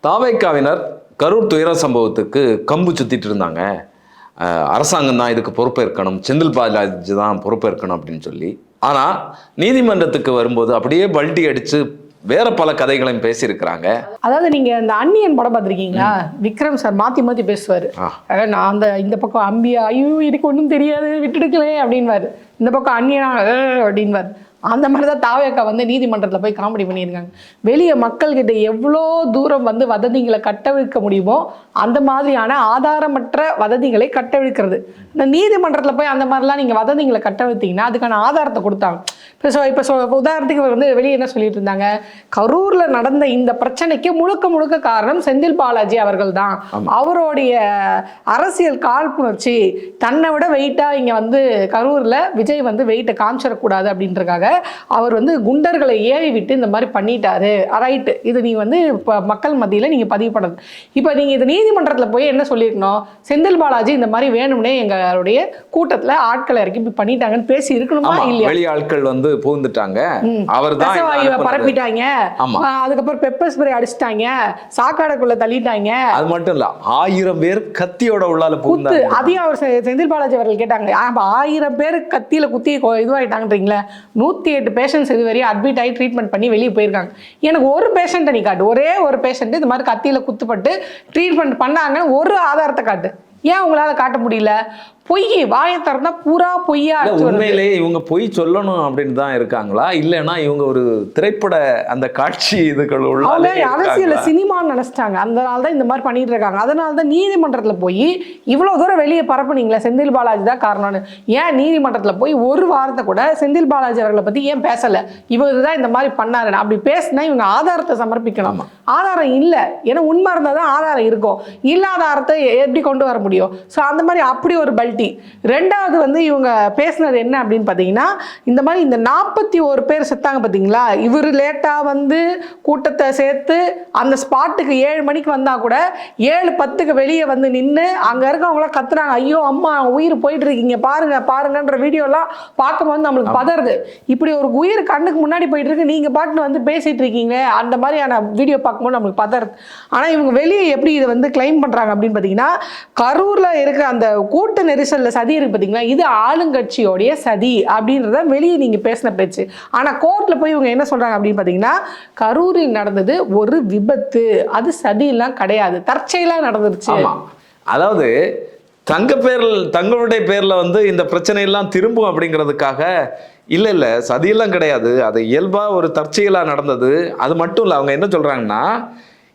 தாவேக்காவினர் கரூர் துயர சம்பவத்துக்கு கம்பு சுத்திட்டு இருந்தாங்க. அரசாங்கம் தான் இதுக்கு பொறுப்பேற்கணும், செந்தில் பாலாஜி தான் பொறுப்பேற்கணும் அப்படின்னு சொல்லி. ஆனால் நீதிமன்றத்துக்கு வரும்போது அப்படியே பல்டி அடித்து வேற பல கதைகளையும் பேசியிருக்கிறாங்க. அதாவது நீங்க இந்த அந்நியன் படம் பார்த்துருக்கீங்களா? விக்ரம் சார் மாத்தி மாத்தி பேசுவாரு. நான் அந்த இந்த பக்கம் அம்பியா, ஐயோ எனக்கு ஒன்றும் தெரியாது விட்டுடுக்கலே அப்படின்வாரு, இந்த பக்கம் அந்நியனா அப்படின்வாரு. அந்த மாதிரி தான் தாவேக்கா வந்து நீதிமன்றத்தில் போய் காமெடி பண்ணியிருக்காங்க. வெளியே மக்கள்கிட்ட எவ்வளோ தூரம் வந்து வதந்திகளை கட்டவிழ்க்க முடியுமோ அந்த மாதிரியான ஆதாரமற்ற வதந்திகளை கட்டவிழ்க்கிறது. இந்த நீதிமன்றத்தில் போய் அந்த மாதிரிலாம் நீங்கள் வதந்திகளை கட்டவிழ்த்தீங்கன்னா அதுக்கான ஆதாரத்தை கொடுத்தாங்க. இப்போ உதாரணத்துக்கு வந்து வெளியே என்ன சொல்லிட்டு இருந்தாங்க, கரூரில் நடந்த இந்த பிரச்சனைக்கு முழுக்க முழுக்க காரணம் செந்தில் பாலாஜி அவர்கள் தான். அவருடைய அரசியல் காழ்ப்புணர்ச்சி, தன்னை விட வெயிட்டாக இங்கே வந்து கரூரில் விஜய் வந்து வெயிட்டை காமிச்சிடக்கூடாது அப்படின்றக்காக அவர் வந்து குண்டர்களை ஏவி விட்டு இந்த மாதிரி பண்ணிட்டாரு. ரைட்டு, இது நீ வந்து இப்போ மக்கள் மத்தியில் நீங்கள் பதிவு பண்ணது. இப்போ நீங்கள் இது நீதிமன்றத்தில் போய் என்ன சொல்லியிருக்கணும், செந்தில் பாலாஜி இந்த மாதிரி வேணும்னே எங்களுடைய கூட்டத்தில் ஆட்களை இறக்கி இப்படி பண்ணிட்டாங்கன்னு பேசி இருக்கணுமா இல்லையா? வெளி ஆட்கள் வந்து புகுந்துட்டாங்க, அவர் தான் பரப்பிட்டாங்க, அதுக்கப்புறம் பெப்பர் ஸ்ப்ரே அடிச்சிட்டாங்க, சாக்காடைக்குள்ள தள்ளிட்டாங்க. அது மட்டும் இல்ல, 1000 பேர் கத்தியோட உள்ளால புகுந்து அதையும் அவர் செந்தில் பாலாஜி அவர்கள் கேட்டாங்க. 1000 பேர் கத்தியில குத்தி இதுவாயிட்டாங்கன்றீங்களா? 108 பேஷண்ட்ஸ் இது வரையும் அட்மிட் ஆகி ட்ரீட்மெண்ட் பண்ணி வெளியே போயிருக்காங்க. எனக்கு ஒரு பேஷண்ட்டை நீ காட்டு, ஒரே ஒரு பேஷண்ட் இந்த மாதிரி கத்தியில குத்துப்பட்டு ட்ரீட்மெண்ட் பண்ணாங்க, ஒரு ஆதாரத்தை காட்டு. ஏன் உங்களால காட்ட முடியல? பொய், வாயை திறந்தா பூரா பொய்யா. உண்மையிலே இவங்க பொய் சொல்லணும் அப்படின்னு தான் இருக்காங்களா, இல்லைன்னா இவங்க ஒரு திரைப்பட அந்த காட்சி இதுக்குள்ள உள்ள அரசியல சினிமான்னு நினைச்சிட்டாங்க, அதனால தான் இந்த மாதிரி பண்ணிட்டு இருக்காங்க. அதனால தான் நீதிமன்றத்தில் போய் இவ்வளவு தூரம் வெளியே பரப்புனீங்களா செந்தில் பாலாஜி தான் காரணம்னு. ஏன் நீதிமன்றத்தில் போய் ஒரு வாரத்தை கூட செந்தில் பாலாஜி அவர்களை பத்தி ஏன் பேசல? இவர் தான் இந்த மாதிரி பண்ணாரு. அப்படி பேசினா இவங்க ஆதாரத்தை சமர்ப்பிக்கணும். ஆதாரம் இல்லை, ஏன்னா உண்மை இருந்தால் தான் ஆதாரம் இருக்கும், இல்லாத ஆதாரத்தை எப்படி கொண்டு வர முடியும்? ஸோ அந்த மாதிரி அப்படி ஒரு பல்டி. ரெண்டாவது வந்து இவங்க பேசினது என்ன அப்படின்னு பார்த்தீங்கன்னா, இந்த மாதிரி இந்த 41 பேர் செத்தாங்க பார்த்தீங்களா, இவர் லேட்டாக வந்து கூட்டத்தை சேர்த்து அந்த ஸ்பாட்டுக்கு 7 மணிக்கு வந்தால் கூட 7:10க்கு வெளியே வந்து நின்று அங்கே இருக்கவங்களாம் கத்துறாங்க, ஐயோ அம்மா உயிர் போயிட்டு இருக்கீங்க பாருங்க பாருங்கன்ற வீடியோலாம் பார்க்கும்போது நம்மளுக்கு பதறுது. இப்படி ஒரு உயிர் கண்ணுக்கு முன்னாடி போயிட்டு இருக்கு, நீங்கள் பாட்டுன்னு வந்து பேசிட்டு இருக்கீங்க, அந்த மாதிரியான வீடியோ பார்க்கும்போது நம்மளுக்கு பதறுது. ஆனால் இவங்க வெளியே எப்படி இதை வந்து கிளைம் பண்ணுறாங்க அப்படின்னு பார்த்தீங்கன்னா, கரூரில் இருக்க அந்த கூட்ட நெரிசல்ல சதி இருக்கு பார்த்தீங்களா, இது ஆளுங்கட்சியோடைய சதி அப்படின்றத வெளியே நீங்க பேசின பேச்சு. ஆனா கோர்ட்ல போய் இவங்க என்ன சொல்றாங்க அப்படின்னு பார்த்தீங்கன்னா, கரூரில் நடந்தது ஒரு விபத்து, அது சதி எல்லாம் கிடையாது, தற்செயலா நடந்துருச்சு. அதாவது தங்களுடைய பேர்ல வந்து இந்த பிரச்சனை எல்லாம் திரும்பும் அப்படிங்கிறதுக்காக இல்ல சதியெல்லாம் கிடையாது, அது இயல்பா ஒரு தற்செயலா நடந்தது. அது மட்டும் இல்ல, அவங்க என்ன சொல்றாங்கன்னா,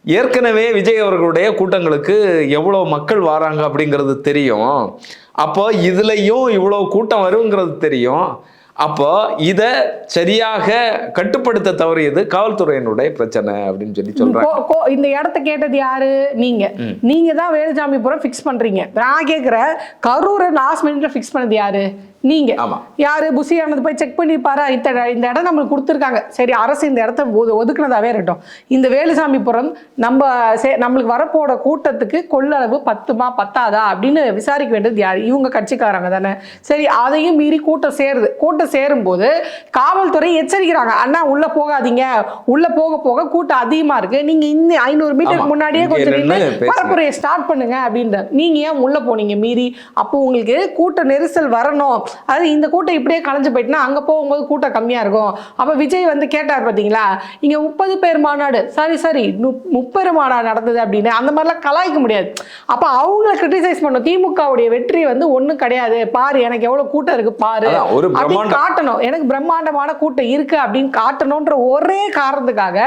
ஏற்கனவே விஜய் அவர்களுடைய கூட்டங்களுக்கு எவ்வளோ மக்கள் வராங்க அப்படிங்கிறது தெரியும், அப்போ இதுலையும் இவ்வளோ கூட்டம் வருங்கிறது தெரியும், அப்போ இதை சரியாக கட்டுப்படுத்த தவறியது காவல்துறையினுடைய பிரச்சனை அப்படின்னு சொல்லி சொல்றாங்க. இந்த இடத்த கேட்டது யாரு? நீங்க தான் வேலுசாமிபுரம் ஃபிக்ஸ் பண்றீங்க. நான் கேட்கிறேன், கரூரை லாஸ்ட் மினிட்ல ஃபிக்ஸ் பண்ணது யாரு? நீங்க. யாரு? புசியானது போய் செக் பண்ணிப்பாரா, இந்த இடம் நம்மளுக்கு கொடுத்துருக்காங்க, சரி அரசு இந்த இடத்த ஒதுக்குனதாவே இருக்கட்டும், இந்த வேலுசாமிபுரம் நம்மளுக்கு வரப்போட கூட்டத்துக்கு கொள்ளளவு பத்தாதா அப்படின்னு விசாரிக்க வேண்டியது யாரு? இவங்க கட்சிக்காரங்க தானே. சரி, அதையும் மீறி கூட்டம் சேரும்போது காவல்துறை எச்சரிக்கிறாங்க, அண்ணா உள்ள போகாதீங்க, உள்ள போக போக கூட்டம் அதிகமா இருக்கு, நீங்க இந்த 500 மீட்டருக்கு முன்னாடியே கொஞ்சம் பரப்புரையை ஸ்டார்ட் பண்ணுங்க அப்படின்னு. நீங்க ஏன் உள்ள போனீங்க மீறி? அப்போ உங்களுக்கு கூட்ட நெரிசல் வரணும், அது இந்த கூட்டம் இப்படியே கலைஞ்சு போயிட்டுனா அங்க போகும்போது கூட்டம் கம்மியா இருக்கும். அப்ப விஜய் வந்து கேட்டார் பாத்தீங்களா, இங்க 30 பேர் மாநாடு, சரி 30 மாநாடு நடந்தது அப்படின்னு அந்த மாதிரிலாம் கலாய்க்க முடியாது. அப்ப அவங்க கிரிட்டிசைஸ் பண்ணும், திமுகவுடைய வெற்றி வந்து ஒண்ணும் கிடையாது, பாரு எனக்கு எவ்வளவு கூட்டம் இருக்கு பாரு அப்படின்னு காட்டணும், எனக்கு பிரம்மாண்டமான கூட்டம் இருக்கு அப்படின்னு காட்டணும்ன்ற ஒரே காரணத்துக்காக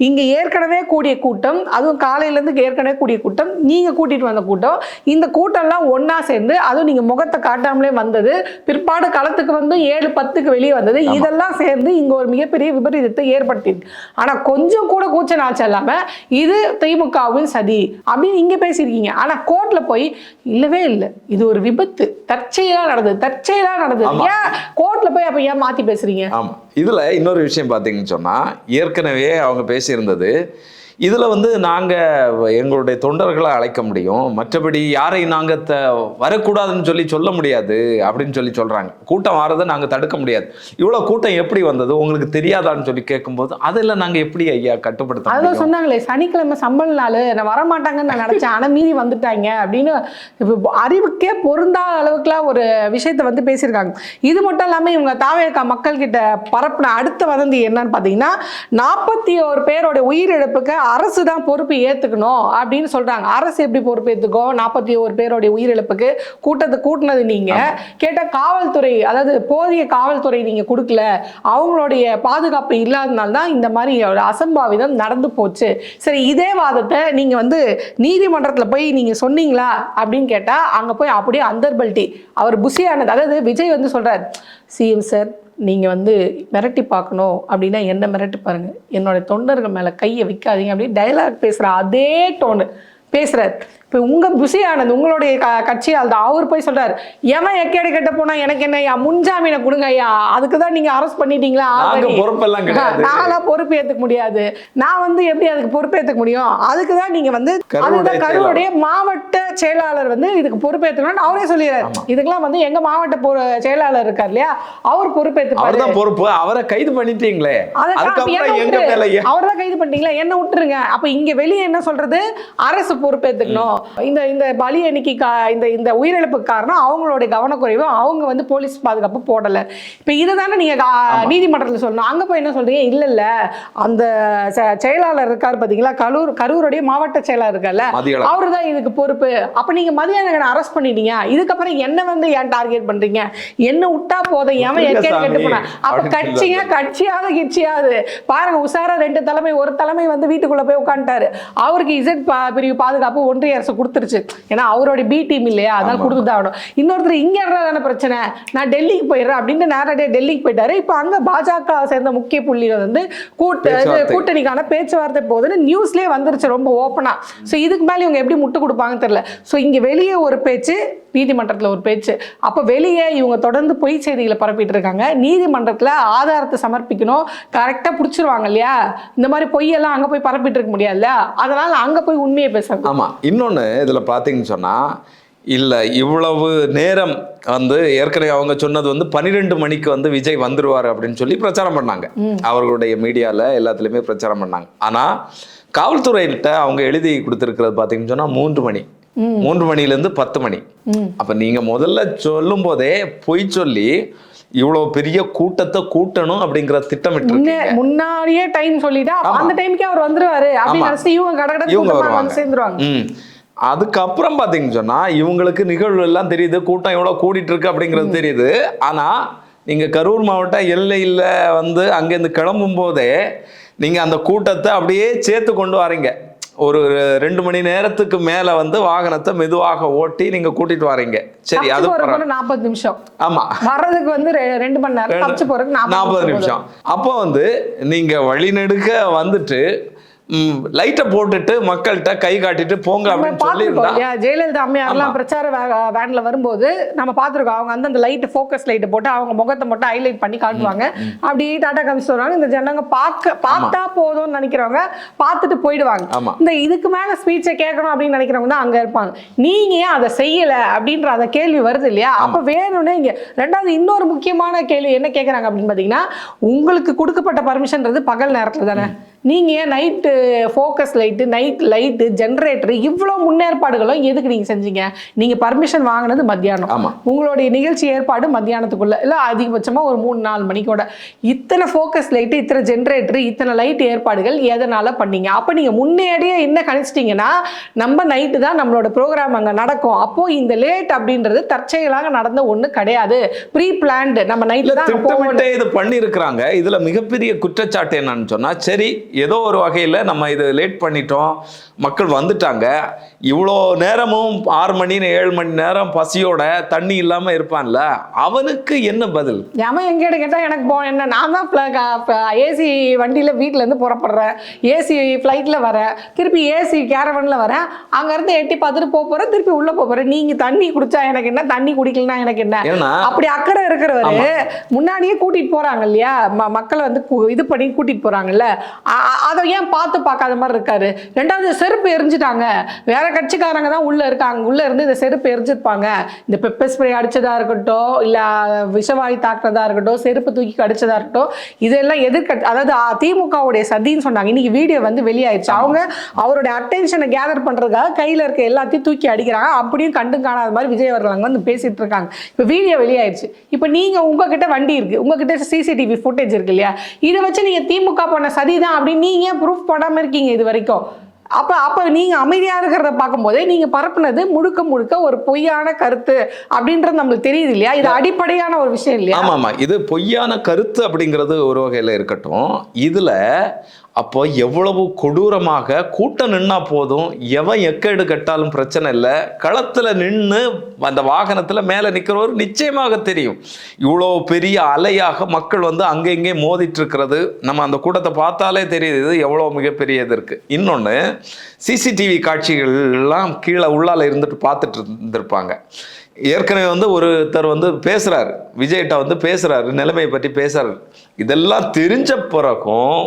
இங்க ஏற்கனவே கூடிய கூட்டம், அதுவும் காலையில இருந்து ஏற்கனவே கூடிய கூட்டம், நீங்க கூட்டிட்டு வந்த கூட்டம், இந்த கூட்டம் எல்லாம் ஒன்னா சேர்ந்து, அதுவும் நீங்க முகத்தை காட்டாமலே வந்தது, பிற்பாடு களத்துக்கு வந்து 7:10க்கு வெளியே வந்தது, இதெல்லாம் சேர்ந்து இங்க ஒரு மிகப்பெரிய விபரீதத்தை ஏற்படுத்தியிருக்கு. ஆனா கொஞ்சம் கூட கூச்ச நாச்சம் இல்லாம இது திமுகவின் சதி அப்படின்னு இங்க பேசியிருக்கீங்க. ஆனா கோர்ட்ல போய் இல்லவே இல்லை, இது ஒரு விபத்து, தற்செயலா நடந்தது. ஏன் கோர்ட்ல போய் அப்ப ஏன் மாத்தி பேசுறீங்க? ஆமா, இதுல இன்னொரு விஷயம் பாத்தீங்கன்னு சொன்னா, ஏற்கனவே அவங்க பேசியிருந்தது, இதுல வந்து நாங்க எங்களுடைய தொண்டர்களை அழைக்க முடியும், மற்றபடி யாரை நாங்க வரக்கூடாதுன்னு சொல்ல முடியாது அப்படின்னு சொல்றாங்க. கூட்டம் வரதை நாங்க தடுக்க முடியாது. இவ்வளவு கூட்டம் எப்படி வந்தது உங்களுக்கு தெரியாதான்னு கேட்கும்போது அதெல்லாம் நாங்க எப்படி ஐயா கட்டுப்படுத்த அதான் முடியும்? சொன்னாங்களே, சனிக்கிழமை சம்பள நாள், நான் வரமாட்டாங்கன்னு நான் நினைச்சேன், ஆனா மீறி வந்துட்டாங்க அப்படின்னு அறிவுக்கே பொருந்தாத அளவுக்குலாம் ஒரு விஷயத்த வந்து பேசியிருக்காங்க. இது மட்டும் இல்லாம இவங்க தாவேகா மக்கள் கிட்ட பரப்புன அடுத்த வதந்தி என்னன்னு பாத்தீங்கன்னா, 41 பேரோட உயிரிழப்புக்கு அரசு தான் பொறுப்பு ஏத்துக்கணும் அப்படின்னு சொல்றாங்க. அரசு எப்படி பொறுப்பு ஏத்துக்கும்? 41 பேரோட உயிரிழப்புக்கு கூட்டத்தை கூட்டினது நீங்க, கேட்டா காவல்துறை, அதாவது போதிய காவல்துறை நீங்க கொடுக்கல, அவங்களுடைய பாதுகாப்பு இல்லாதனால தான் இந்த மாதிரி ஒரு அசம்பாவிதம் நடந்து போச்சு. சரி, இதே வாதத்தை நீங்க வந்து நீதிமன்றத்துல போய் நீங்க சொன்னீங்களா அப்படின்னு கேட்டா, அங்க போய் அப்படியே அந்தர்பல்ட்டி அவர் புசியானது. அதாவது விஜய் வந்து சொல்றாரு, சிஎம் சார் நீங்க வந்து மிரட்டி பார்க்கணும் அப்படின்னா என்ன மிரட்டி பாருங்க, என்னோட தொண்டர்கள் மேல கையை வைக்காதீங்க அப்படின்னு டைலாக் பேசுற அதே டோனு பேசுறாரு. இப்போ உங்க புசியானது உங்களுடைய கட்சியால் தான் அவர் போய் சொல்றாரு, எவன் எக்கேடு கெட்ட போனா எனக்கு என்ன ஐயா, முன்ஜாமீனை கொடுங்க ஐயா, அதுக்கு தான் நீங்க அரெஸ்ட் பண்ணிட்டீங்களா, நான்லாம் பொறுப்பு ஏத்துக்க முடியாது, நான் வந்து எப்படி அதுக்கு பொறுப்பு ஏத்துக்க முடியும், அதுக்கு தான் நீங்க வந்து அதுதான் கரூருடைய மாவட்ட செயலாளர் வந்து இதுக்கு பொறுப்பேற்றுக்கணும்னு அவரே சொல்லிடுறாரு. இதுக்கெல்லாம் வந்து எங்க மாவட்ட செயலாளர் இருக்கார் இல்லையா, அவர் பொறுப்பேற்றுப்பாரு. பொறுப்பு அவரை கைது பண்ணிட்டீங்களே, அவர்தான் கைது பண்ணிட்டீங்களா, என்ன விட்டுருங்க. அப்ப இங்க வெளியே என்ன சொல்றது, அரசு பொறுப்பேற்றுக்கணும், இந்த பலி எண்ணிக்கை இந்த உயிரிழப்புக்கு காரணம் அவங்களுடைய கவனக்குறைவு, அவங்க வந்து போலீஸ் பாதுகாப்பு போடல. இப்ப இதுதானே நீங்க நீதிமன்றத்தில் சொல்லணும். அங்க போய் என்ன சொல்றீங்க, இல்ல இல்ல அந்த செயலாளர் இருக்காரு பாத்தீங்களா, கரூருடைய மாவட்ட செயலாளர் இருக்கார்ல, அவரு தான் இதுக்கு பொறுப்பு. அப்ப நீங்க மதியானம் அரெஸ்ட் பண்ணிட்டீங்க, இதுக்கப்புறம் என்ன வந்து ஏன் டார்கெட் பண்றீங்க, என்ன விட்டா போதும், எவன் கேட்டு போன. அப்ப கட்சியாவது கிட்சியாவது பாருங்க, உசாரா 2 தலைமை, ஒரு தலைமை வந்து வீட்டுக்குள்ள போய் உட்காந்துட்டாரு, அவருக்கு இசட் பிரிவு பாதுகாப்பு ஒன்றிய அரசு கொடுத்துருச்சு, ஏன்னா அவரோட பி டீம் இல்லையா, அதனால கொடுத்துதான் ஆகணும். இன்னொருத்தர் இங்க தானே பிரச்சனை, நான் டெல்லிக்கு போயிடுறேன் அப்படின்னு நேரடியாக டெல்லிக்கு போயிட்டாரு. இப்ப அங்க பாஜக சேர்ந்த முக்கிய புள்ளிகள் வந்து கூட்டணிக்கான பேச்சுவார்த்தை போகுதுன்னு நியூஸ்லயே வந்துருச்சு ரொம்ப ஓப்பனா. ஸோ இதுக்கு மேலே இவங்க எப்படி முட்டு கொடுப்பாங்கன்னு தெரியல. ஸோ இங்க வெளியே ஒரு பேச்சு, நீதிமன்றத்தில் ஒரு பேச்சு, அப்ப வெளியே இவங்க தொடர்ந்து பொய் செய்திகளை பரப்பிட்டு இருக்காங்க. நீதிமன்றத்தில் ஆதாரத்தை சமர்ப்பிக்கணும், கரெக்டா பிடிச்சிருவாங்க இல்லையா, இந்த மாதிரி பொய்யெல்லாம் அங்க போய் பரப்பிட்டு இருக்க முடியாதுல்ல, அதனால அங்க போய் உண்மையை பேசுறாங்க. ஆமா, இன்னொன்னு இதுல பாத்தீங்கன்னு சொன்னா, இல்ல இவ்வளவு நேரம் வந்து ஏற்கனவே அவங்க சொன்னது வந்து 12 மணிக்கு வந்து விஜய் வந்துருவாரு அப்படின்னு பிரச்சாரம் பண்ணாங்க, அவர்களுடைய மீடியால எல்லாத்துலயுமே பிரச்சாரம் பண்ணாங்க. ஆனா காவல்துறையிட்ட அவங்க எழுதி கொடுத்திருக்கிறது பாத்தீங்கன்னு சொன்னா 3 மணி, 3 மணிலேருந்து 10 மணி. அப்ப நீங்க முதல்ல சொல்லும் போதே பொய் சொல்லி இவ்வளவு பெரிய கூட்டத்தை கூட்டணும் அப்படிங்கிற திட்டமிட்டு முன்னாடியே டைம் சொல்லிட்டா அந்த டைமுக்கே அவர் வந்துருவாரு அப்படின்னு இவங்க வருவாங்க, சேர்ந்துருவாங்க. அதுக்கப்புறம் பாத்தீங்கன்னு சொன்னா இவங்களுக்கு நிகழ்வு எல்லாம் தெரியுது, கூட்டம் எவ்வளவு கூடிட்டு இருக்கு அப்படிங்கிறது தெரியுது. ஆனா நீங்க கரூர் மாவட்ட எல்லையில வந்து அங்கிருந்து கிளம்பும் போதே நீங்க அந்த கூட்டத்தை அப்படியே சேர்த்து கொண்டு வரீங்க. ஒரு 2 மணி நேரத்துக்கு மேல வந்து வாகனத்தை மெதுவாக ஓட்டி நீங்க கூட்டிட்டு வரீங்க. சரி, அது 40 நிமிஷம். ஆமா, வர்றதுக்கு வந்து 2 மணி நேரம், தப்பிச்சு போறதுக்கு 40 நிமிஷம். அப்போ வந்து நீங்க வழிநெடுக்க வந்துட்டு லைட்டை போட்டுட்டு மக்கள்கிட்ட கை காட்டிட்டு போங்க அப்படின்னு சொல்லியிருந்தா, ஜெயலலிதா அம்மையார்லாம் பிரச்சார வேன்ல வரும்போது நம்ம பார்த்துருக்கோம், அவங்க வந்து அந்த லைட் ஃபோக்கஸ் லைட்டை போட்டு அவங்க முகத்தை மட்டும் ஹைலைட் பண்ணி காட்டுவாங்க. அப்படி டாடா காமிச்சு வருவாங்க. இந்த ஜனங்க பார்த்தா போதும்னு நினைக்கிறவங்க பார்த்துட்டு போயிடுவாங்க. இந்த இதுக்கு மேல ஸ்பீச்சை கேட்கணும் அப்படின்னு நினைக்கிறவங்க தான் அங்க இருப்பாங்க. நீங்க ஏன் அதை செய்யல அப்படின்ற அந்த கேள்வி வருது இல்லையா, அப்ப வேணும்னு இங்க. ரெண்டாவது இன்னொரு முக்கியமான கேள்வி என்ன கேட்கறாங்க அப்படின்னு பாத்தீங்கன்னா, உங்களுக்கு கொடுக்கப்பட்ட பர்மிஷன்றது பகல் நேரத்துல தானே, நீங்க ஏன் night focus light, night light, generator, இவ்வளோ முன்னேற்பாடுகளும் எதுக்கு நீங்க செஞ்சீங்க? நீங்க பர்மிஷன் வாங்கினது மத்தியானம், உங்களுடைய நிகழ்ச்சி ஏற்பாடு மத்தியானத்துக்குள்ள, இல்லை அதிகபட்சமா ஒரு 3-4 மணிக்கோட. இத்தனை ஃபோக்கஸ் லைட்டு, இத்தனை ஜென்ரேட்டர், இத்தனை லைட் ஏற்பாடுகள் எதனால பண்ணீங்க? அப்போ நீங்க முன்னாடியே என்ன கணிச்சிட்டீங்கன்னா, நம்ம நைட்டு தான் நம்மளோட ப்ரோக்ராம் அங்கே நடக்கும், அப்போ இந்த லேட் அப்படின்றது தற்செயலாக நடந்த ஒண்ணு கிடையாது, ப்ரீ பிளான்டு, நம்ம நைட்ல தான் திட்டமிட்டே இது பண்ணியிருக்கிறாங்க. இதுல மிகப்பெரிய குற்றச்சாட்டு என்னன்னு சொன்னா, சரி ஏதோ ஒரு வகையில் நம்ம இது லேட் பண்ணிட்டோம், மக்கள் வந்துட்டாங்க, இவ்வளோ நேரமும் 6 மணி 7 மணி நேரம் பசியோட தண்ணி இல்லாம இருப்பான்ல, அவனுக்கு என்ன பதில்? அவன் எங்க கேட்டா எனக்கு என்ன, நான் தான் ஏசி வண்டியில வீட்டுல இருந்து புறப்படுறேன், ஏசி ஃபிளைட்ல வரேன், திருப்பி ஏசி கேரவன்ல வரேன், அங்க இருந்து எட்டி பார்த்துட்டு போறேன், திருப்பி உள்ள போறேன், நீங்க தண்ணி குடிச்சா எனக்கு என்ன, தண்ணி குடிக்கலன்னா எனக்கு என்ன? அப்படி அக்கறை இருக்கிறவரு முன்னாடியே கூட்டிட்டு போறாங்க இல்லையா, மக்களை வந்து இது பண்ணி கூட்டிட்டு போறாங்கல்ல, அதை ஏன் பார்க்காத மாதிரி இருக்காரு? ரெண்டாவது செருப்பு எரிஞ்சிட்டாங்க, வேற கட்சிக்காரங்க தான் உள்ள இருக்காங்க, உள்ள இருந்து இந்த செருப்பு எரிஞ்சிருப்பாங்க. இந்த பெப்பர் ஸ்ப்ரே அடிச்சதா இருக்கட்டும், இல்ல விஷவாயு தாக்குறதா இருக்கட்டும், செருப்பு தூக்கி அடிச்சதா இருக்கட்டும், இதெல்லாம் அதாவது திமுகவுடைய சதின்னு சொன்னாங்க. இன்னைக்கு வீடியோ வந்து வெளியாயிடுச்சு. அவங்க அவருடைய அட்டென்ஷனை கேதர் பண்றதுக்காக கையில இருக்க எல்லாத்தையும் தூக்கி அடிக்கிறாங்க. அப்படியும் கண்டு காணாத மாதிரி விஜய் அவர்கள் அங்க வந்து பேசிட்டு இருக்காங்க. இப்ப வீடியோ வெளியாயிடுச்சு. இப்ப நீங்க உங்ககிட்ட வண்டி இருக்கு, உங்ககிட்ட சிசிடிவி ஃபுட்டேஜ் இருக்கு இல்லையா, இதை வச்சு நீங்க திமுக பண்ண சதிதான் அப்படின்னு நீங்க ஏன் ப்ரூஃப் பண்ணாம இருக்கீங்க இது வரைக்கும்? அப்ப நீங்க அமைதியா இருக்கிறத பார்க்கும்போதே நீங்க பரப்புனது முழுக்க ஒரு பொய்யான கருத்து அப்படின்றது நம்மளுக்கு தெரியுது இல்லையா? இது அடிப்படையான ஒரு விஷயம் இல்லையா? ஆமா, இது பொய்யான கருத்து அப்படிங்கிறது ஒரு வகையில இருக்கட்டும். இதுல அப்போ எவ்வளவு கொடூரமாக கூட்டம் நின்னா போதும், எவன் எக்கேடு கட்டாலும் பிரச்சனை இல்லை, களத்துல நின்று அந்த வாகனத்துல மேல நிக்கிறவர் நிச்சயமாக தெரியும். இவ்வளோ பெரிய அலையாக மக்கள் வந்து அங்கே இங்கே மோதிட்டு இருக்கிறது நம்ம அந்த கூட்டத்தை பார்த்தாலே தெரியுது, இது எவ்வளோ மிகப்பெரிய இது இருக்கு. இன்னொன்று, சிசிடிவி காட்சிகள் எல்லாம் கீழே உள்ளால இருந்துட்டு பார்த்துட்டு இருந்திருப்பாங்க. ஏற்கனவே வந்து ஒருத்தர் வந்து பேசுறாரு, விஜய்கிட்ட வந்து பேசுறாரு, நிலைமையை பற்றி பேசுறாரு. இதெல்லாம் தெரிஞ்ச பிறகும்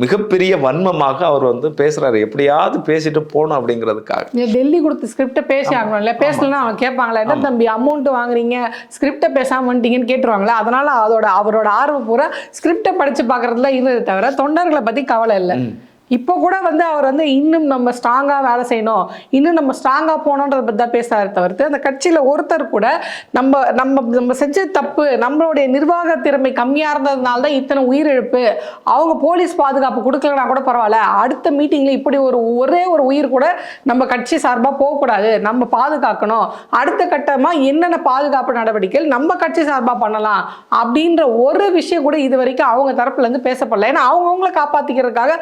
மிகப்பெரிய வன்மமாக அவர் வந்து பேசுறாரு, எப்படியாவது பேசிட்டு போகணும் அப்படிங்கிறதுக்காக. டெல்லி கொடுத்த ஸ்கிரிப்டை பேசி ஆகணும்ல, பேசலன்னா அவங்க கேட்பாங்களா, என்ன தம்பி அமௌண்ட் வாங்குறீங்க, ஸ்கிரிப்டை பேசாம வந்துட்டீங்கன்னு கேட்டுருவாங்களா? அதனால அவரோட ஆர்வம் பூரா ஸ்கிரிப்டை படிச்சு பார்க்கறதுல இருந்தது தவிர தொண்டர்களை பத்தி கவலை இல்லை. இப்போ கூட வந்து அவர் வந்து இன்னும் நம்ம ஸ்ட்ராங்காக வேலை செய்யணும், இன்னும் நம்ம ஸ்ட்ராங்காக போகணுன்றத பற்றி தான் பேசுறாரு தவிர்த்து அந்த கட்சியில் ஒருத்தர் கூட நம்ம நம்ம நம்ம செஞ்ச தப்பு, நம்மளுடைய நிர்வாக திறமை கம்மியாக இருந்ததுனால தான் இத்தனை உயிரிழப்பு, அவங்க போலீஸ் பாதுகாப்பு கொடுக்கலனா கூட பரவாயில்ல, அடுத்த மீட்டிங்கில் இப்படி ஒரே ஒரு உயிர் கூட நம்ம கட்சி சார்பாக போகக்கூடாது, நம்ம பாதுகாக்கணும், அடுத்த கட்டமாக என்னென்ன பாதுகாப்பு நடவடிக்கைகள் நம்ம கட்சி சார்பாக பண்ணலாம் அப்படின்ற ஒரு விஷயம் கூட இது வரைக்கும் அவங்க தரப்புலேருந்து பேசப்படல. ஏன்னா அவங்கவுங்களை காப்பாற்றிக்கிறதுக்காக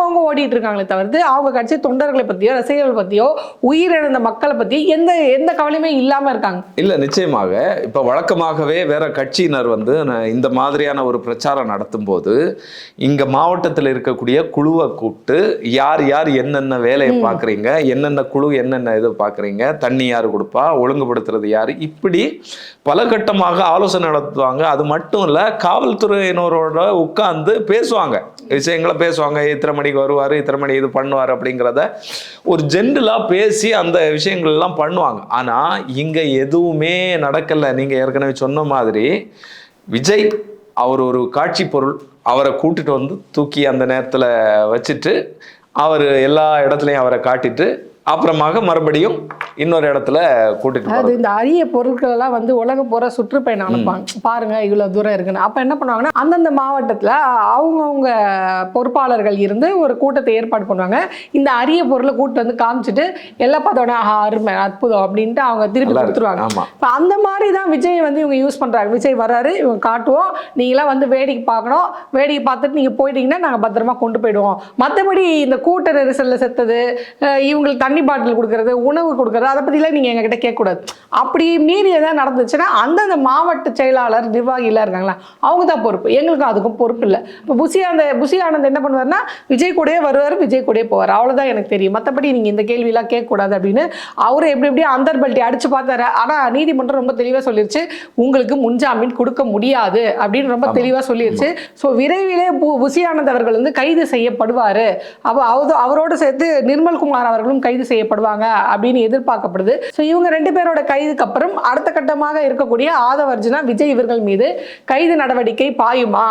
அவங்க ஓடிட்டு இருக்காங்களே தவிர்த்து அவங்க கட்சி தொண்டர்களை பத்தியோ ரசிகர்கள் பத்தியோ உயிரிழந்த மக்களை பத்தி எந்த கவலையுமே இல்லாம இருக்காங்க. இல்ல, நிச்சயமாக இப்ப வழக்கமாகவே வேற கட்சியினர் வந்து இந்த மாதிரியான ஒரு பிரச்சாரம் நடத்தும் போது இங்க மாவட்டத்தில் இருக்கக்கூடிய குழுவை கூப்பிட்டு யார் யார் என்னென்ன வேலையை பாக்குறீங்க, என்னென்ன குழு என்னென்ன இது பாக்குறீங்க, தண்ணி யாரு கொடுப்பா, ஒழுங்குபடுத்துறது யாரு, இப்படி பல கட்டமாக ஆலோசனை நடத்துவாங்க. அது மட்டும் இல்ல, காவல்துறையினரோட உட்கார்ந்து பேசுவாங்க, விஷயங்களை பேசுவாங்க, இத்தனை மணிக்கு வருவார், இத்தனை மணி இது பண்ணுவார் அப்படிங்கிறத ஒரு ஜென்ரலாக பேசி அந்த விஷயங்கள் எல்லாம் பண்ணுவாங்க. ஆனால் இங்கே எதுவுமே நடக்கலை. நீங்கள் ஏற்கனவே சொன்ன மாதிரி விஜய் அவர் ஒரு காட்சி பொருள், அவரை கூட்டிட்டு வந்து தூக்கி அந்த நேரத்தில் வச்சுட்டு அவர் எல்லா இடத்துலையும் அவரை காட்டிட்டு அப்புறமாக மறுபடியும் இன்னொரு இடத்துல கூட்டிட்டு அது இந்த அரிய பொருட்கள் எல்லாம் வந்து உலக போற சுற்றுப்பயணம் அனுப்பாங்க, பாருங்க இவ்வளவு தூரம் இருக்குன்னு. அப்ப என்ன பண்ணுவாங்கன்னா அந்தந்த மாவட்டத்துல அவங்கவுங்க பொறுப்பாளர்கள் இருந்து ஒரு கூட்டத்தை ஏற்பாடு பண்ணுவாங்க. இந்த அரிய பொருளை கூட்டு வந்து காமிச்சிட்டு எல்லாம் பார்த்தோன்னா அருமை அற்புதம் அப்படின்ட்டு அவங்க திருப்பி கொடுத்துருவாங்க. இப்ப அந்த மாதிரி தான் விஜய் வந்து இவங்க யூஸ் பண்றாங்க. விஜய் வர்றாரு, இவங்க காட்டுவோம், நீங்களாம் வந்து வேடிக்கை பார்க்கணும், வேடிக்கை பார்த்துட்டு நீங்க போயிட்டீங்கன்னா நாங்க பத்திரமா கொண்டு போயிடுவோம். மற்றபடி இந்த கூட்ட நெரிசல்ல செத்தது, இவங்களுக்கு தண்ணி பாட்டில் கொடுக்கறது, உணவு கொடுக்கறது, அதை பற்றிலாம் நீங்கள் எங்ககிட்ட கேட்கக்கூடாது. அப்படி மீறி எதாவது நடந்துச்சுன்னா அந்தந்த மாவட்ட செயலாளர் நிர்வாகிலாம் இருக்காங்களா அவங்க தான் பொறுப்பு, எங்களுக்கு அதுக்கும் பொறுப்பு இல்லை. இப்போ புசி ஆனந்த் என்ன பண்ணுவார்னா விஜய் கூடயே வருவார், விஜய் கூடயே போவார், அவ்வளோதான் எனக்கு தெரியும். மற்றபடி நீங்கள் இந்த கேள்வியெல்லாம் கேட்கக்கூடாது அப்படின்னு அவரை எப்படியும் அந்தர்பல்ட்டி அடிச்சு பார்த்தாரு. ஆனால் நீதிமன்றம் ரொம்ப தெளிவாக சொல்லிருச்சு, உங்களுக்கு முன்ஜாமீன் கொடுக்க முடியாது அப்படின்னு ரொம்ப தெளிவாக சொல்லிருச்சு. ஸோ விரைவிலே புசி ஆனந்த் அவர்கள் வந்து கைது செய்யப்படுவார். அவரோடு சேர்த்து நிர்மல்குமார் அவர்களும் கைது செய்யப்படுவாங்க அப்படின்னு எதிர்பார்க்கப்படுது. ஸோ இவங்க ரெண்டு பேரோட கைதுக்கு அப்புறம் அடுத்த கட்டமாக இருக்கக்கூடிய ஆதவ அர்ஜுனா விஜய் இவர்கள் மீது கைது நடவடிக்கை பாயுமா,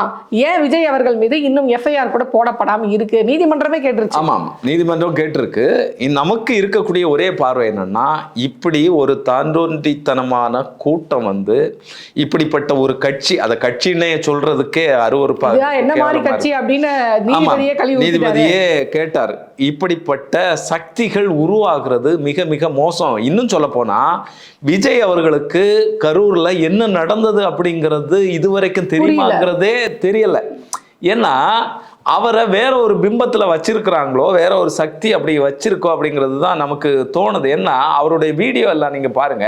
ஏன் விஜய் அவர்கள் மீது இன்னும் எஃப்ஐஆர் கூட போடப்படாம இருக்கு, நீதிமன்றமே கேட்டிருச்சு. ஆமாம், நீதிமன்றம் கேட்டிருக்கு. நமக்கு இருக்கக்கூடிய ஒரே பார்வை என்னன்னா, இப்படி ஒரு தாண்டோண்டித்தனமான கூட்டம் வந்து இப்படிப்பட்ட ஒரு கட்சி, அதை கட்சின்னே சொல்றதுக்கே அருவருப்பாக என்ன மாதிரி கட்சி அப்படின்னு நீதிபதியே கேட்டார். இப்படிப்பட்ட சக்திகள் உருவாகிறது மிக மிக மோசம். இன்னும் சொல்ல போனா விஜய் அவர்களுக்கு கரூர்ல என்ன நடந்தது அப்படிங்கிறது இதுவரைக்கும் தெரியுமாங்கிறதே தெரியல. ஏன்னா அவரை வேற ஒரு பிம்பத்துல வச்சிருக்கிறாங்களோ, வேற ஒரு சக்தி அப்படி வச்சிருக்கோ அப்படிங்கிறது தான் நமக்கு தோணுது. ஏன்னா அவருடைய வீடியோ எல்லாம் நீங்க பாருங்க,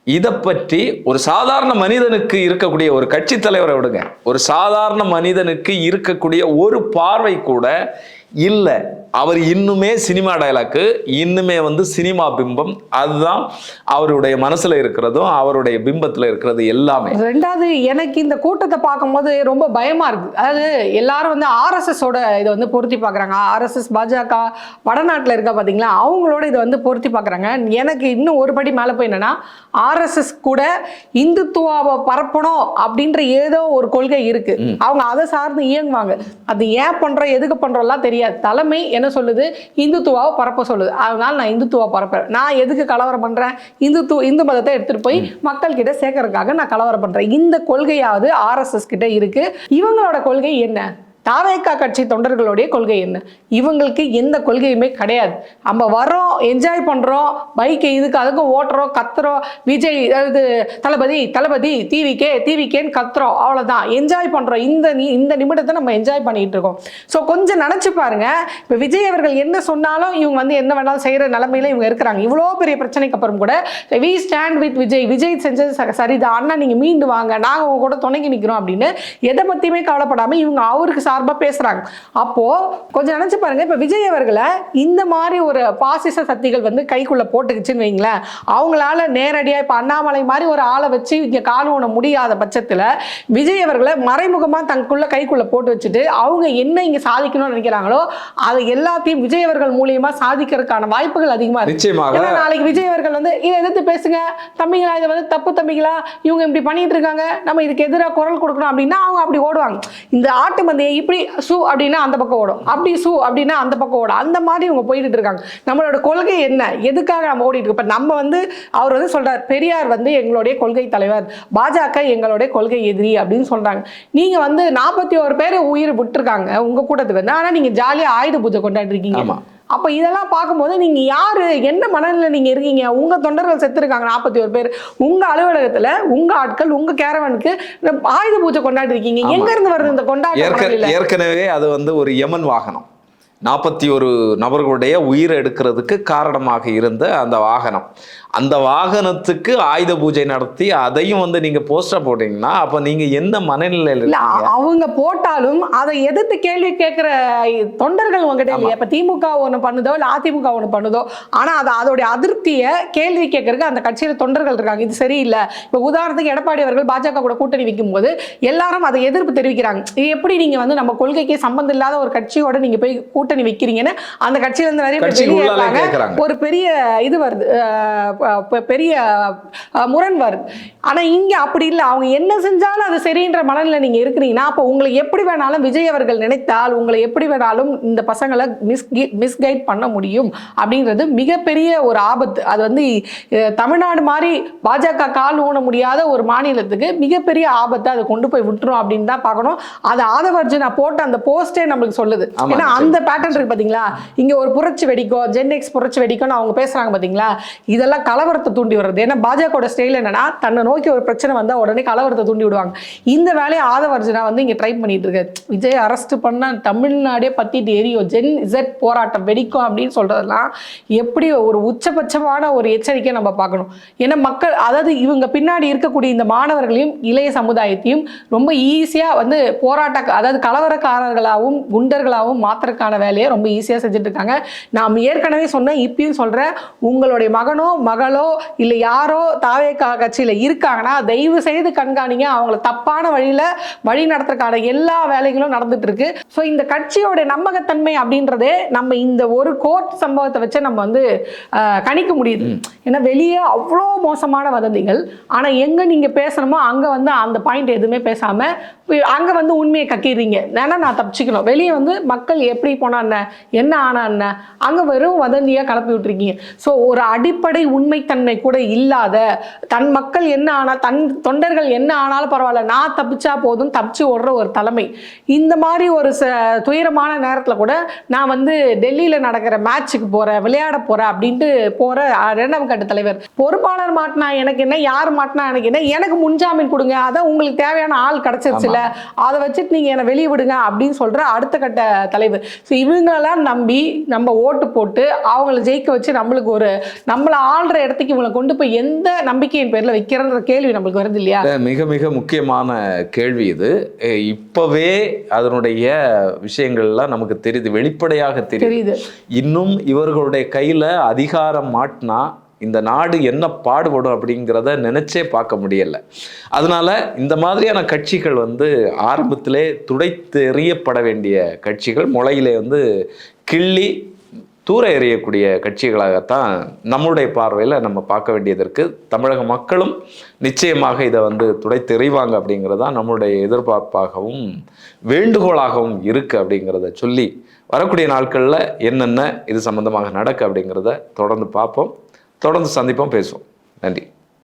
இதை பற்றி ஒரு சாதாரண மனிதனுக்கு இருக்கக்கூடிய, ஒரு கட்சி தலைவரை விடுங்க, ஒரு சாதாரண மனிதனுக்கு இருக்கக்கூடிய ஒரு பார்வை கூட இல்லை. அவர் இன்னுமே சினிமா டயலாக்கு, இன்னுமே வந்து சினிமா பிம்பம், அதுதான் அவருடைய மனசுல இருக்கிறதும் அவருடைய பிம்பத்துல இருக்கிறது எல்லாமே. ரெண்டாவது, எனக்கு இந்த கூட்டத்தை பார்க்கும்போது ரொம்ப பயமா இருக்கு. அதாவது எல்லாரும் வந்து ஆர்எஸ்எஸ் ஓட இதை வந்து பொருத்தி பார்க்குறாங்க. ஆர்எஸ்எஸ், பாஜக வடநாட்டில் இருக்க பார்த்தீங்களா, அவங்களோட இதை வந்து பொருத்தி பார்க்குறாங்க. எனக்கு இன்னும் ஒரு படி மேலே போய் என்னன்னா, ஆர்எஸ்எஸ் கூட இந்துத்துவாவை பரப்பணும் அப்படின்ற ஏதோ ஒரு கொள்கை இருக்கு. அவங்க அதை சார்ந்து இயங்குவாங்க. அது ஏன் பண்றோம், எதுக்கு பண்றோம்லாம் தெரியாது. தலைமை என்ன சொல்லுது, இந்துத்துவாவை பரப்ப சொல்லுது. அதனால நான் இந்துத்துவா பரப்புறேன். நான் எதுக்கு கலவரம் பண்றேன், இந்து மதத்தை எடுத்துட்டு போய் மக்கள் கிட்ட சேர்க்கறதுக்காக நான் கலவரம் பண்றேன். இந்த கொள்கையாவது ஆர்எஸ்எஸ் கிட்ட இருக்கு. இவங்களோட கொள்கை என்ன? தாவேகா கட்சி தொண்டர்களுடைய கொள்கை என்ன? இவங்களுக்கு எந்த கொள்கையுமே கிடையாது. நம்ம வரோம், என்ஜாய் பண்றோம், பைக்கை இதுக்கு அதுக்கும் ஓட்டுறோம், கத்துறோம், விஜய் அதாவது தளபதி தளபதி டிவிக்கேன்னு கத்துறோம், அவ்வளவுதான். என்ஜாய் பண்றோம். இந்த நிமிடத்தை நம்ம என்ஜாய் பண்ணிட்டு இருக்கோம். ஸோ கொஞ்சம் நினைச்சு பாருங்க, இப்போ விஜய் அவர்கள் என்ன சொன்னாலும் இவங்க வந்து என்ன வேணாலும் செய்யற நிலைமையில இவங்க இருக்கிறாங்க. இவ்வளோ பெரிய பிரச்சனைக்கு அப்புறம் கூட வி ஸ்டாண்ட் வித் விஜய் செஞ்சது சரிதான், அண்ணா நீங்க மீண்டு வாங்க, நாங்க உங்க கூட துணைக்கி நிக்கிறோம் அப்படின்னு எதை பத்தியுமே கவலைப்படாம இவங்க அவருக்கு சார்பா பேசுறாங்க. அப்போ கொஞ்சம் நினைச்சு பாருங்க, இப்ப விஜய் அவர்களை இந்த மாதிரி ஒரு பாசிச சக்திகள் வந்து கைக்குள்ள போட்டுக்குச்சுன்னு வைங்களேன், அவங்களால நேரடியா இப்ப அண்ணாமலை மாதிரி ஒரு ஆளை வச்சு இங்க கால் ஊன முடியாத பட்சத்துல விஜய் அவர்களை மறைமுகமா தங்களுக்குள்ள கைக்குள்ள போட்டு வச்சுட்டு அவங்க என்ன இங்க சாதிக்கணும்னு நினைக்கிறாங்களோ அது எல்லாத்தையும் விஜய் அவர்கள் மூலியமா சாதிக்கிறதுக்கான வாய்ப்புகள் அதிகமா இருக்கு. நாளைக்கு விஜய் அவர்கள் வந்து இதை எதிர்த்து பேசுங்க தம்பிங்களா, இது வந்து தப்பு தம்பிங்களா, இவங்க இப்படி பண்ணிட்டு இருக்காங்க, நம்ம இதுக்கு எதிராக குரல் கொடுக்கணும் அப்படின்னா அவங்க அப்படி ஓடுவாங்க. இந்த ஆட்டு மந்தையை இப்படி சூ அப்படின்னா அந்த பக்கம் ஓடும், அப்படி சூ அப்படின்னா அந்த பக்கம் ஓடும். அந்த மாதிரி இவங்க போயிட்டு இருக்காங்க. நம்மளோட கொள்கை என்ன, எதுக்காக நம்ம ஓடிட்டு இருக்கோம்? இப்ப நம்ம வந்து அவர் வந்து சொல்றாரு, பெரியார் வந்து எங்களுடைய கொள்கை தலைவர், பாஜக எங்களுடைய கொள்கை எதிரி அப்படின்னு சொல்றாங்க. நீங்க வந்து 41 பேர் உயிர் விட்டுருக்காங்க உங்க கூட்டத்துக்கு வந்து, ஆனா நீங்க ஜாலியா ஆயுத பூஜை கொண்டாடி இருக்கீங்க. அப்ப இதெல்லாம் பார்க்கும்போது நீங்க யாரு, என்ன மனநிலை நீங்க இருக்கீங்க? உங்க தொண்டர்கள் செத்துருக்காங்க 41 பேர், உங்க அலுவலகத்துல உங்க ஆட்கள் உங்க கேரவனுக்கு ஆயுத பூஜை கொண்டாடி இருக்கீங்க. எங்க இருந்து வருது இந்த கொண்டாட்டம்? ஏற்கனவே அது வந்து ஒரு யமன் வாகனம், 41 நபர்களுடைய உயிரை எடுக்கிறதுக்கு காரணமாக இருந்த அந்த வாகனம். அந்த வாகனத்துக்கு ஆயுத பூஜை நடத்தி அதையும் வந்து நீங்க போஸ்டர் போட்டீங்கன்னா அப்ப நீங்க எந்த மனநிலையில் இருக்கீங்க? அவங்க போட்டாலும் அதை எதிர்த்து கேள்வி கேட்கிற தொண்டர்கள் உங்ககிட்ட இல்லையா? இப்ப திமுக ஒண்ணு பண்ணுதோ இல்ல அதிமுக ஒண்ணு பண்ணுதோ, ஆனா அதோடைய அதிருப்தியை கேள்வி கேட்கறதுக்கு அந்த கட்சியில தொண்டர்கள் இருக்காங்க. இது சரியில்லை. இப்ப உதாரணத்துக்கு எடப்பாடி அவர்கள் பாஜக கூட கூட்டணி வைக்கும் போது எல்லாரும் அதை எதிர்ப்பு தெரிவிக்கிறாங்க. இது எப்படி நீங்க வந்து நம்ம கொள்கைக்கு சம்பந்தம் இல்லாத ஒரு கட்சியோட நீங்க போய் கூட்டணி வைக்கிறீங்கன்னு அந்த கட்சியில இருந்து நிறைய பேர் வெளியேறாங்க. ஒரு பெரிய இது வருது, பெரிய முரண் வருது. ஆனா இங்க அப்படி இல்லை. அவங்க என்ன செஞ்சாலும் அது சரின்ற மனநிலை நீங்க இருக்கிறீங்கன்னா அப்ப உங்களை எப்படி வேணாலும் விஜய் அவர்கள் நினைத்தால் உங்களை எப்படி வேணாலும் இந்த பசங்களை மிஸ்கைட் பண்ண முடியும் அப்படின்றது மிகப்பெரிய ஒரு ஆபத்து. அது வந்து தமிழ்நாடு மாதிரி பாஜக கால் ஊன முடியாத ஒரு மாநிலத்துக்கு மிகப்பெரிய ஆபத்தை அதை கொண்டு போய் விட்டுரும் அப்படின்னு தான் பார்க்கணும். அது ஆதவர்ஜுனா போட்ட அந்த போஸ்டே நம்மளுக்கு சொல்லுது. ஏன்னா அந்த பேட்டர்ன் இருக்கு பாத்தீங்களா, இங்க ஒரு புரட்சி வெடிக்கும், ஜென்எக்ஸ் புரட்சி வெடிக்கும்னு அவங்க பேசுறாங்க பாத்தீங்களா, இதெல்லாம் கலவரத்தை தூண்டி வர்றது. ஏன்னா பாஜக ஸ்டைல் என்னன்னா தன்னை நோக்கி ஒரு பிரச்சனை வந்தா உடனே கலவரத்தை தூண்டி விடுவாங்க. இந்த வேலையை ஆதவர்ஜுனா வந்து இங்க ட்ரை பண்ணிட்டு இருக்காரு. விஜய் அரெஸ்ட் பண்ணா தமிழ்நாடே பத்திட்டு எரியும், ஜென் இசட் போராட்டம் வெடிக்கும் அப்படின்னு சொல்றதெல்லாம் எப்படி ஒரு உச்சபட்சமான ஒரு எச்சரிக்கை நம்ம பார்க்கணும். ஏன்னா மக்கள், அதாவது இவங்க பின்னாடி இருக்கக்கூடிய இந்த மாணவர்களையும் இளைய சமுதாயத்தையும் ரொம்ப ஈஸியா வந்து அதாவது கலவரக்காரர்களாகவும் குண்டர்களாகவும் மாத்திரக்கான வேலையை ரொம்ப ஈஸியா செஞ்சுட்டு இருக்காங்க. நாம் ஏற்கனவே சொன்னேன், இப்பயும் சொல்றேன், உங்களுடைய மகனோ மகளோ இல்ல யாரோ தாவேகா கட்சியில இருக்காங்கன்னா தயவு செய்து கண்காணிங்க. அவங்களை தப்பான வழி நடத்துறதுக்கான எல்லா வேலைகளும் நடந்துட்டு இருக்கு. ஸோ இந்த கட்சியோட நம்பகத்தன்மை அப்படின்றதே நம்ம இந்த ஒரு கோர்ட் சம்பவத்தை வச்சு நம்ம வந்து கணிக்க முடியுது. ஏன்னா வெளியே அவ்வளோ மோசமான வதந்திகள், ஆனா எங்க நீங்க பேசணுமோ அங்க வந்து அந்த பாயிண்ட் எதுவுமே பேசாம அங்க வந்து உண்மையை கக்கிடுறீங்க. ஏன்னா நான் தப்பிச்சுக்கணும், வெளியே வந்து மக்கள் எப்படி போனா என்ன ஆனா என்ன, அங்க வெறும் வதந்தியா கலப்பி விட்டுருக்கீங்க. ஸோ ஒரு அடிப்படை உண்மைத்தன்மை கூட இல்லாத, தன் மக்கள் என்ன ஆனா தன் தொண்டர்கள் என்ன ஆனாலும் பரவாயில்ல நான் தப்பிச்சா போதும் தப்பிச்சு ஓடுற ஒரு தலைமை. இந்த மாதிரி ஒரு துயரமான நேரத்தில் கூட நான் வந்து டெல்லியில் நடக்கிற மேட்சுக்கு போறேன், விளையாட போறேன் அப்படின்ட்டு போற 2ஆம் கட்ட தலைவர். பொறுப்பாளர் மாட்டினா எனக்கு என்ன, யார் மாட்டினா எனக்கு என்ன, எனக்கு முன்ஜாமீன் கொடுங்க, அதான் உங்களுக்கு தேவையான ஆள் கிடைச்சிருச்சுல, இல்ல அதை வச்சுட்டு நீங்க என்னை வெளியே விடுங்க அப்படின்னு சொல்ற அடுத்த கட்ட தலைவர். ஸோ இவங்களெல்லாம் நம்பி நம்ம ஓட்டு போட்டு அவங்கள ஜெயிக்க வச்சு நம்மளுக்கு ஒரு நம்மளை ஆள்ற இடத்துக்கு இவங்களை கொண்டு போய் எந்த நம்பிக்கையின் பேர்ல வைக்கிறன்ற கேள்வி நம்மளுக்கு வருது இல்லையா? மிக மிக முக்கியமான கேள்வி இது. இப்பவே அதனுடைய விஷயங்கள்லாம் நமக்கு தெரியுது, வெளிப்படையாக தெரியுது. இன்னும் இவர்களுடைய கையில அதிகாரம் மாட்டினா இந்த நாடு என்ன பாடுபடும் அப்படிங்கிறத நினைச்சே பார்க்க முடியல. அதனால இந்த மாதிரியான கட்சிகள் ஆரம்பத்திலே துடைத்தெறியப்பட வேண்டிய கட்சிகள், முளையிலே கிள்ளி தூர எறியக்கூடிய கட்சிகளாகத்தான் நம்முடைய பார்வையில் நம்ம பார்க்க வேண்டியது இருக்குது. தமிழக மக்களும் நிச்சயமாக இதை துடைத்தெறிவாங்க அப்படிங்கிறது தான் நம்மளுடைய எதிர்பார்ப்பாகவும் வேண்டுகோளாகவும் இருக்குது அப்படிங்கிறத சொல்லி, வரக்கூடிய நாட்களில் என்னென்ன இது சம்பந்தமாக நடக்கு அப்படிங்கிறத தொடர்ந்து பார்ப்போம், தொடர்ந்து சந்திப்போம், பேசுவோம். நன்றி.